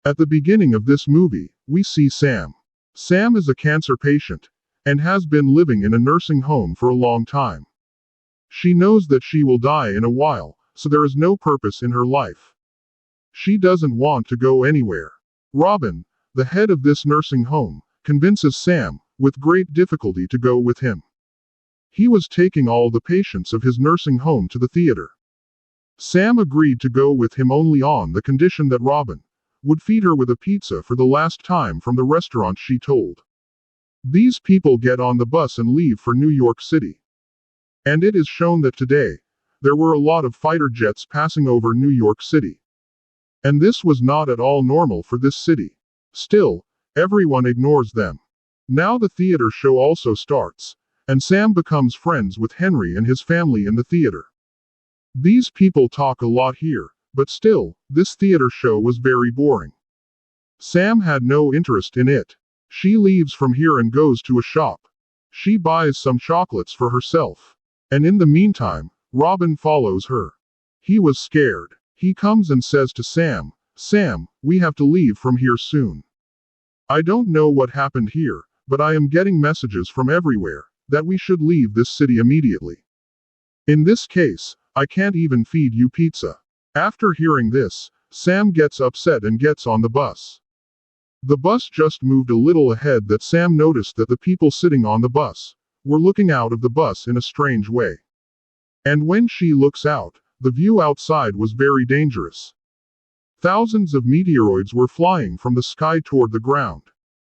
At the beginning of this movie, we see Sam. Sam is a cancer patient and has been living in a nursing home for a long time. She knows that she will die in a while, so there is no purpose in her life. She doesn't want to go anywhere. Robin, the head of this nursing home, convinces Sam, with great difficulty, to go with him. He was taking all the patients of his nursing home to the theater. Sam agreed to go with him only on the condition that Robin would feed her with a pizza for the last time from the restaurant she told. These people get on the bus and leave for New York City. And it is shown that today, there were a lot of fighter jets passing over New York City. And this was not at all normal for this city. Still, everyone ignores them. Now the theater show also starts, and Sam becomes friends with Henry and his family in the theater. These people talk a lot here, but still, this theater show was very boring. Sam had no interest in it. She leaves from here and goes to a shop. She buys some chocolates for herself. And in the meantime, Robin follows her. He was scared. He comes and says to Sam, "Sam, we have to leave from here soon. I don't know what happened here, but I am getting messages from everywhere that we should leave this city immediately. In this case, I can't even feed you pizza." After hearing this, Sam gets upset and gets on the bus. The bus just moved a little ahead that Sam noticed that the people sitting on the bus were looking out of the bus in a strange way. And when she looks out, the view outside was very dangerous. Thousands of meteoroids were flying from the sky toward the ground.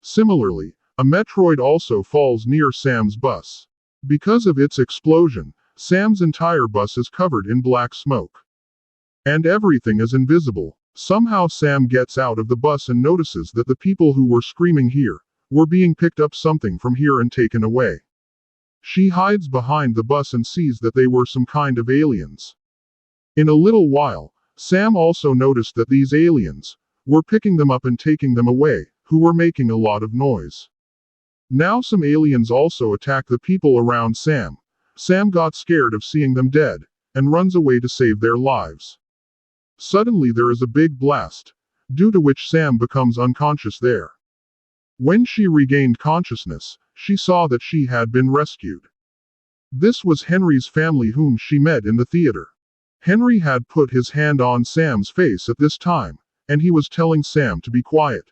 Similarly, a meteoroid also falls near Sam's bus. Because of its explosion, Sam's entire bus is covered in black smoke. And everything is invisible. Somehow Sam gets out of the bus and notices that the people who were screaming here were being picked up something from here and taken away. She hides behind the bus and sees that they were some kind of aliens. In a little while, Sam also noticed that these aliens were picking them up and taking them away, who were making a lot of noise. Now some aliens also attack the people around Sam. Sam got scared of seeing them dead and runs away to save their lives. Suddenly there is a big blast, due to which Sam becomes unconscious there. When she regained consciousness, she saw that she had been rescued. This was Henry's family whom she met in the theater. Henry had put his hand on Sam's face at this time, and he was telling Sam to be quiet.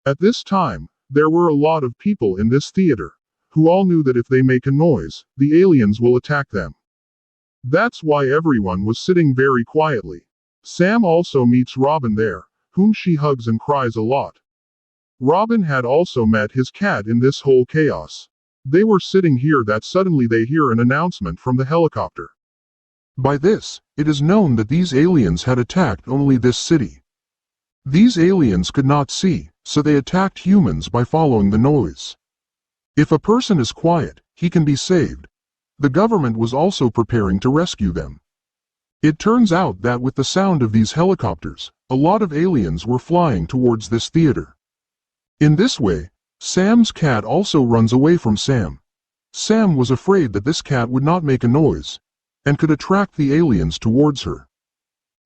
At this time, there were a lot of people in this theater, who all knew that if they make a noise, the aliens will attack them. That's why everyone was sitting very quietly. Sam also meets Robin there, whom she hugs and cries a lot. Robin had also met his cat in this whole chaos. They were sitting here that suddenly they hear an announcement from the helicopter. By this, it is known that these aliens had attacked only this city. These aliens could not see, so they attacked humans by following the noise. If a person is quiet, he can be saved. The government was also preparing to rescue them. It turns out that with the sound of these helicopters, a lot of aliens were flying towards this theater. In this way, Sam's cat also runs away from Sam. Sam was afraid that this cat would not make a noise, and could attract the aliens towards her.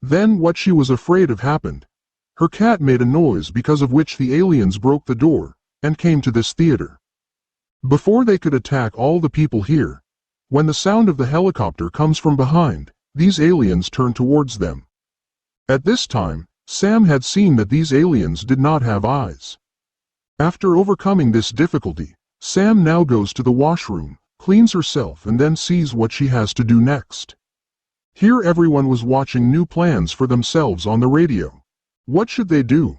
Then what she was afraid of happened. Her cat made a noise because of which the aliens broke the door, and came to this theater. Before they could attack all the people here, when the sound of the helicopter comes from behind, these aliens turn towards them. At this time, Sam had seen that these aliens did not have eyes. After overcoming this difficulty, Sam now goes to the washroom, cleans herself and then sees what she has to do next. Here everyone was watching new plans for themselves on the radio. What should they do?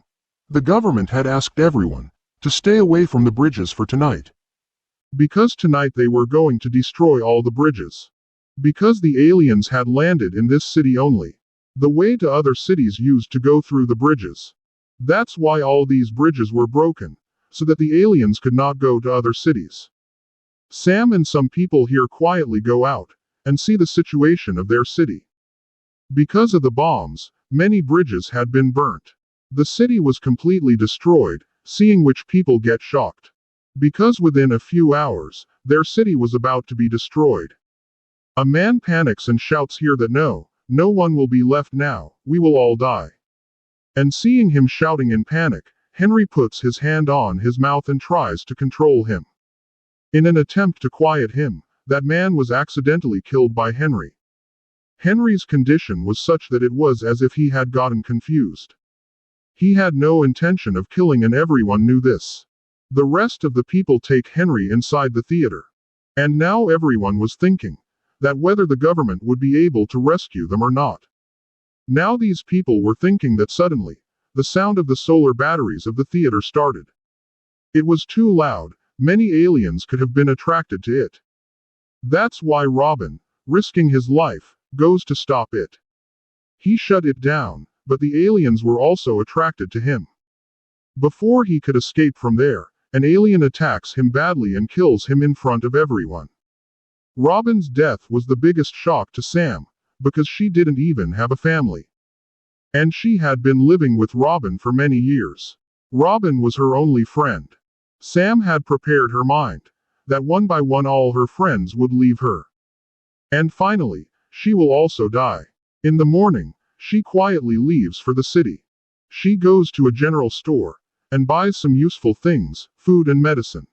The government had asked everyone to stay away from the bridges for tonight. Because tonight they were going to destroy all the bridges. Because the aliens had landed in this city only. The way to other cities used to go through the bridges. That's why all these bridges were broken, so that the aliens could not go to other cities. Sam and some people here quietly go out and see the situation of their city. Because of the bombs, many bridges had been burnt. The city was completely destroyed, seeing which people get shocked. Because within a few hours, their city was about to be destroyed. A man panics and shouts here that no one will be left now, we will all die. And seeing him shouting in panic, Henry puts his hand on his mouth and tries to control him. In an attempt to quiet him, that man was accidentally killed by Henry. Henry's condition was such that it was as if he had gotten confused. He had no intention of killing, and everyone knew this. The rest of the people take Henry inside the theater. And now everyone was thinking that whether the government would be able to rescue them or not. Now these people were thinking that suddenly, the sound of the solar batteries of the theater started. It was too loud, many aliens could have been attracted to it. That's why Robin, risking his life, goes to stop it. He shut it down, but the aliens were also attracted to him. Before he could escape from there, an alien attacks him badly and kills him in front of everyone. Robin's death was the biggest shock to Sam, because she didn't even have a family. And she had been living with Robin for many years. Robin was her only friend. Sam had prepared her mind that one by one all her friends would leave her. And finally, she will also die. In the morning, she quietly leaves for the city. She goes to a general store and buys some useful things, food and medicine.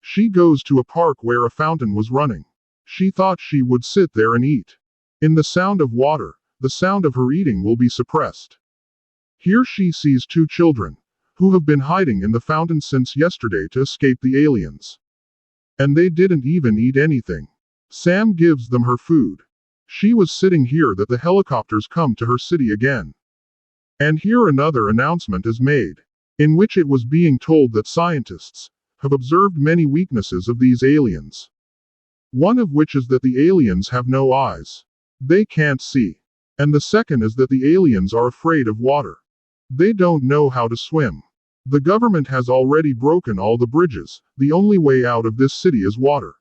She goes to a park where a fountain was running. She thought she would sit there and eat. In the sound of water, the sound of her eating will be suppressed. Here she sees two children, who have been hiding in the fountain since yesterday to escape the aliens. And they didn't even eat anything. Sam gives them her food. She was sitting here that the helicopters come to her city again. And here another announcement is made, in which it was being told that scientists have observed many weaknesses of these aliens. One of which is that the aliens have no eyes. They can't see. And the second is that the aliens are afraid of water. They don't know how to swim. The government has already broken all the bridges. The only way out of this city is water,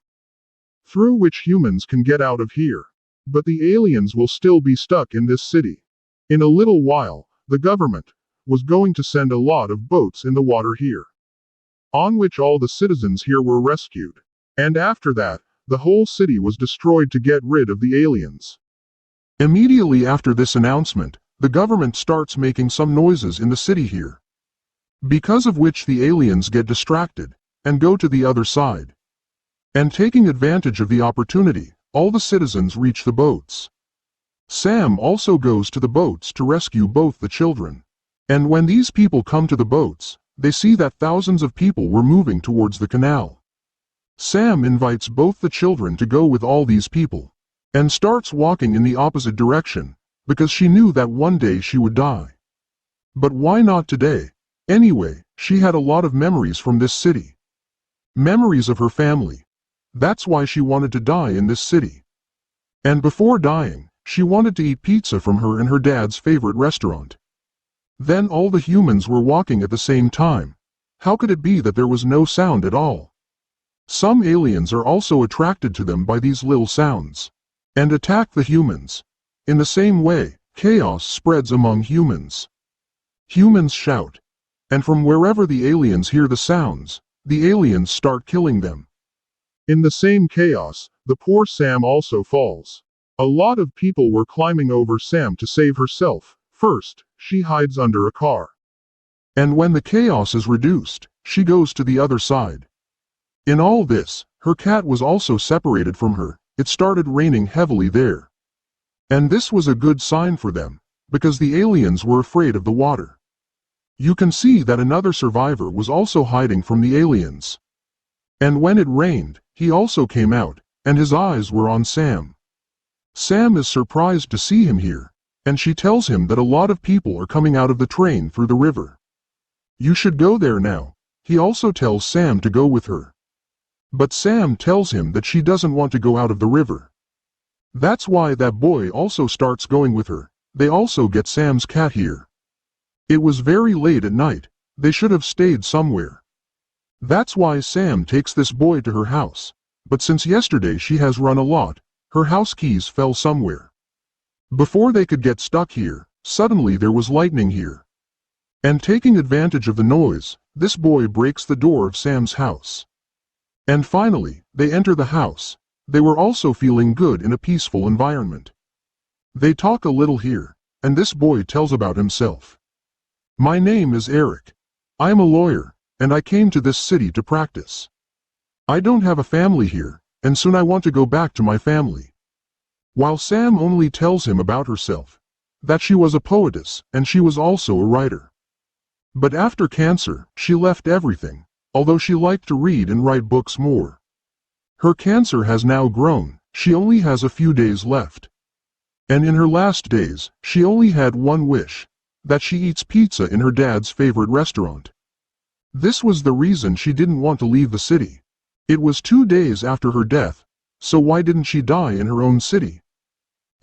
through which humans can get out of here. But the aliens will still be stuck in this city. In a little while, the government was going to send a lot of boats in the water here, on which all the citizens here were rescued. And after that, the whole city was destroyed to get rid of the aliens. Immediately after this announcement, the government starts making some noises in the city here, because of which the aliens get distracted and go to the other side. And taking advantage of the opportunity, all the citizens reach the boats. Sam also goes to the boats to rescue both the children. And when these people come to the boats, they see that thousands of people were moving towards the canal. Sam invites both the children to go with all these people, and starts walking in the opposite direction, because she knew that one day she would die. But why not today? Anyway, she had a lot of memories from this city. Memories of her family. That's why she wanted to die in this city. And before dying, she wanted to eat pizza from her and her dad's favorite restaurant. Then all the humans were walking at the same time. How could it be that there was no sound at all? Some aliens are also attracted to them by these little sounds, and attack the humans. In the same way, chaos spreads among humans. Humans shout. And from wherever the aliens hear the sounds, the aliens start killing them. In the same chaos, the poor Sam also falls. A lot of people were climbing over Sam to save herself. First, she hides under a car. And when the chaos is reduced, she goes to the other side. In all this, her cat was also separated from her. It started raining heavily there. And this was a good sign for them, because the aliens were afraid of the water. You can see that another survivor was also hiding from the aliens. And when it rained, he also came out, and his eyes were on Sam. Sam is surprised to see him here, and she tells him that a lot of people are coming out of the train through the river. You should go there now. He also tells Sam to go with her. But Sam tells him that she doesn't want to go out of the river. That's why that boy also starts going with her. They also get Sam's cat here. It was very late at night. They should have stayed somewhere. That's why Sam takes this boy to her house. But since yesterday she has run a lot, her house keys fell somewhere. Before they could get stuck here, suddenly there was lightning here. And taking advantage of the noise, this boy breaks the door of Sam's house. And finally, they enter the house. They were also feeling good in a peaceful environment. They talk a little here, and this boy tells about himself. My name is Eric. I am a lawyer, and I came to this city to practice. I don't have a family here, and soon I want to go back to my family. While Sam only tells him about herself, that she was a poetess, and she was also a writer. But after cancer, she left everything, although she liked to read and write books more. Her cancer has now grown, she only has a few days left. And in her last days, she only had one wish, that she eats pizza in her dad's favorite restaurant. This was the reason she didn't want to leave the city. It was 2 days after her death, so why didn't she die in her own city?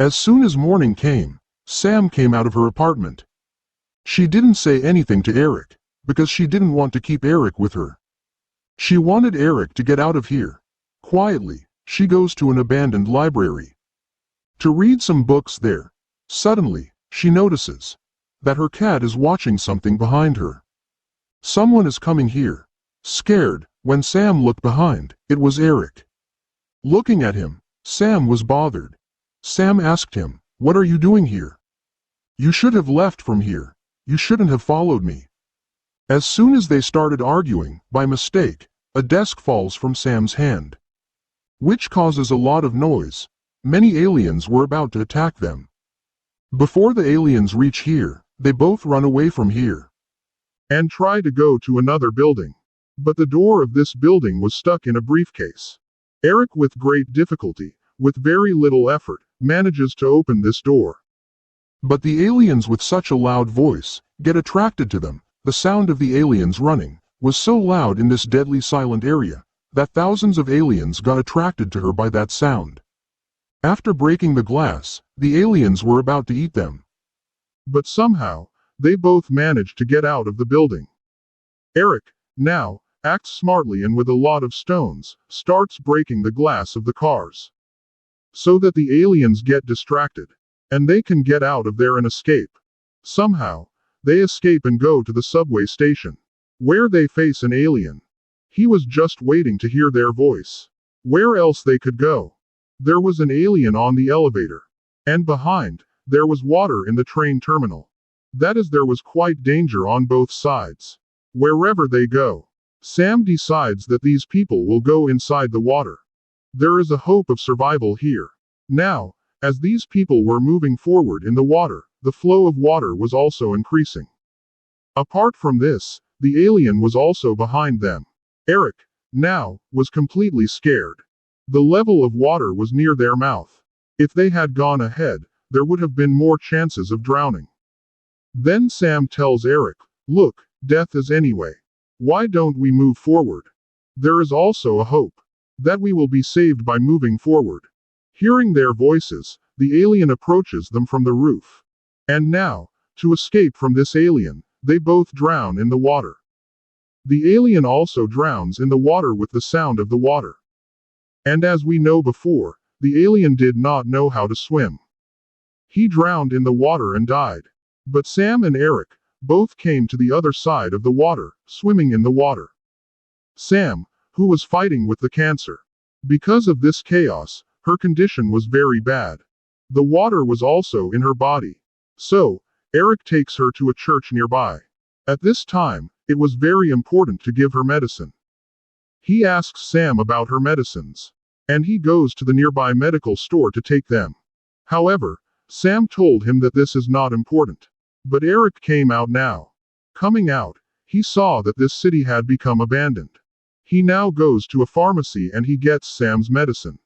As soon as morning came, Sam came out of her apartment. She didn't say anything to Eric, because she didn't want to keep Eric with her. She wanted Eric to get out of here. Quietly, she goes to an abandoned library to read some books there. Suddenly, she notices that her cat is watching something behind her. Someone is coming here. Scared, when Sam looked behind, it was Eric. Looking at him, Sam was bothered. Sam asked him, "What are you doing here? You should have left from here. You shouldn't have followed me." As soon as they started arguing, by mistake, a desk falls from Sam's hand, which causes a lot of noise. Many aliens were about to attack them. Before the aliens reach here, they both run away from here and try to go to another building. But the door of this building was stuck in a briefcase. Eric, with great difficulty, with very little effort, manages to open this door. But the aliens, with such a loud voice, get attracted to them. The sound of the aliens running was so loud in this deadly silent area that thousands of aliens got attracted to her by that sound. After breaking the glass, the aliens were about to eat them. But somehow, they both managed to get out of the building. Eric, now, acts smartly and with a lot of stones, starts breaking the glass of the cars, so that the aliens get distracted, and they can get out of there and escape. Somehow, they escape and go to the subway station, where they face an alien. He was just waiting to hear their voice. Where else they could go? There was an alien on the elevator. And behind, there was water in the train terminal. That is, there was quite danger on both sides. Wherever they go, Sam decides that these people will go inside the water. There is a hope of survival here. Now, as these people were moving forward in the water, the flow of water was also increasing. Apart from this, the alien was also behind them. Eric, now, was completely scared. The level of water was near their mouth. If they had gone ahead, there would have been more chances of drowning. Then Sam tells Eric, "Look, death is anyway. Why don't we move forward? There is also a hope that we will be saved by moving forward." Hearing their voices, the alien approaches them from the roof. And now, to escape from this alien, they both drown in the water. The alien also drowns in the water with the sound of the water. And as we know before, the alien did not know how to swim. He drowned in the water and died. But Sam and Eric both came to the other side of the water, swimming in the water. Sam, who was fighting with the cancer. Because of this chaos, her condition was very bad. The water was also in her body. So, Eric takes her to a church nearby. At this time, it was very important to give her medicine. He asks Sam about her medicines, and he goes to the nearby medical store to take them. However, Sam told him that this is not important. But Eric came out now. Coming out, he saw that this city had become abandoned. He now goes to a pharmacy and he gets Sam's medicine.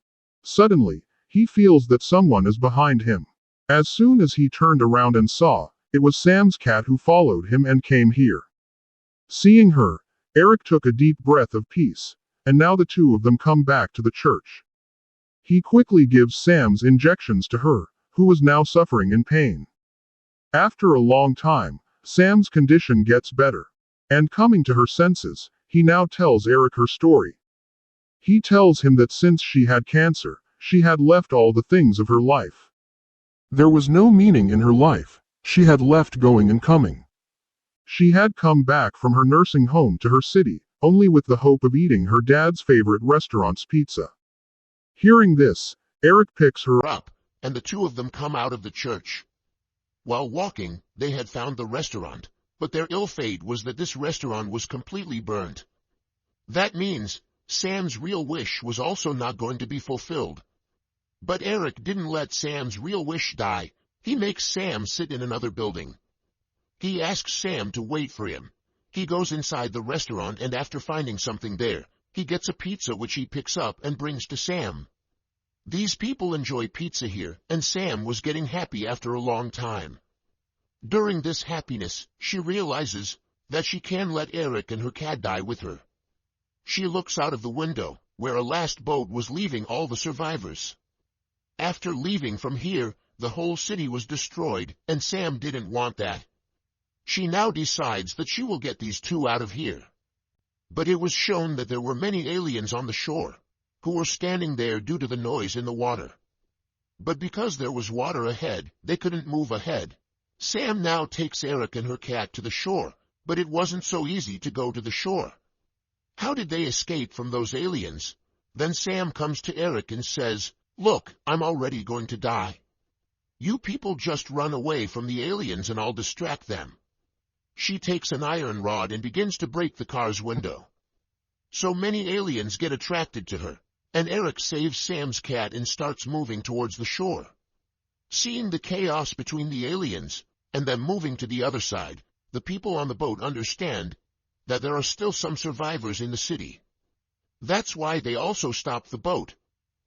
Suddenly, he feels that someone is behind him. As soon as he turned around and saw, it was Sam's cat who followed him and came here. Seeing her, Eric took a deep breath of peace, and now the two of them come back to the church. He quickly gives Sam's injections to her, who was now suffering in pain. After a long time, Sam's condition gets better. And coming to her senses, he now tells Eric her story. He tells him that since she had cancer, she had left all the things of her life. There was no meaning in her life. She had left going and coming. She had come back from her nursing home to her city, only with the hope of eating her dad's favorite restaurant's pizza. Hearing this, Eric picks her up, and the two of them come out of the church. While walking, they had found the restaurant, but their ill fate was that this restaurant was completely burnt. That means Sam's real wish was also not going to be fulfilled. But Eric didn't let Sam's real wish die. He makes Sam sit in another building. He asks Sam to wait for him. He goes inside the restaurant, and after finding something there, he gets a pizza which he picks up and brings to Sam. These people enjoy pizza here, and Sam was getting happy after a long time. During this happiness, she realizes that she can let Eric and her cat die with her. She looks out of the window, where a last boat was leaving all the survivors. After leaving from here, the whole city was destroyed, and Sam didn't want that. She now decides that she will get these two out of here. But it was shown that there were many aliens on the shore, who were standing there due to the noise in the water. But because there was water ahead, they couldn't move ahead. Sam now takes Eric and her cat to the shore, but it wasn't so easy to go to the shore. How did they escape from those aliens? Then Sam comes to Eric and says, "Look, I'm already going to die. You people just run away from the aliens and I'll distract them." She takes an iron rod and begins to break the car's window. So many aliens get attracted to her, and Eric saves Sam's cat and starts moving towards the shore. Seeing the chaos between the aliens, and them moving to the other side, the people on the boat understand that there are still some survivors in the city. That's why they also stop the boat.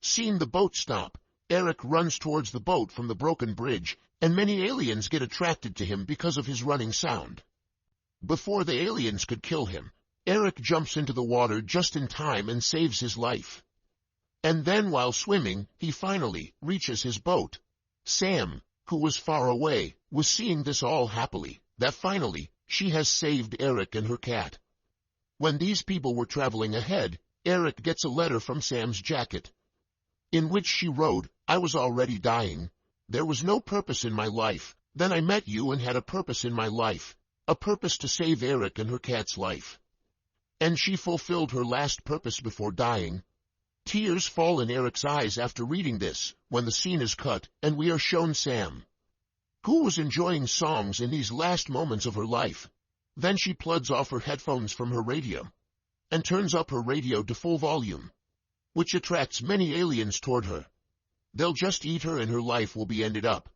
Seeing the boat stop, Eric runs towards the boat from the broken bridge, and many aliens get attracted to him because of his running sound. Before the aliens could kill him, Eric jumps into the water just in time and saves his life. And then while swimming, he finally reaches his boat. Sam, who was far away, was seeing this all happily, that finally, she has saved Eric and her cat. When these people were traveling ahead, Eric gets a letter from Sam's jacket, in which she wrote, "I was already dying. There was no purpose in my life. Then I met you and had a purpose in my life, a purpose to save Eric and her cat's life." And she fulfilled her last purpose before dying. Tears fall in Eric's eyes after reading this, when the scene is cut, and we are shown Sam, who was enjoying songs in these last moments of her life. Then she plugs off her headphones from her radio, and turns up her radio to full volume, which attracts many aliens toward her. They'll just eat her and her life will be ended up.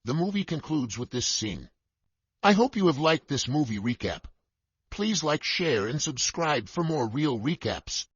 The movie concludes with this scene. I hope you have liked this movie recap. Please like, share, and subscribe for more real recaps.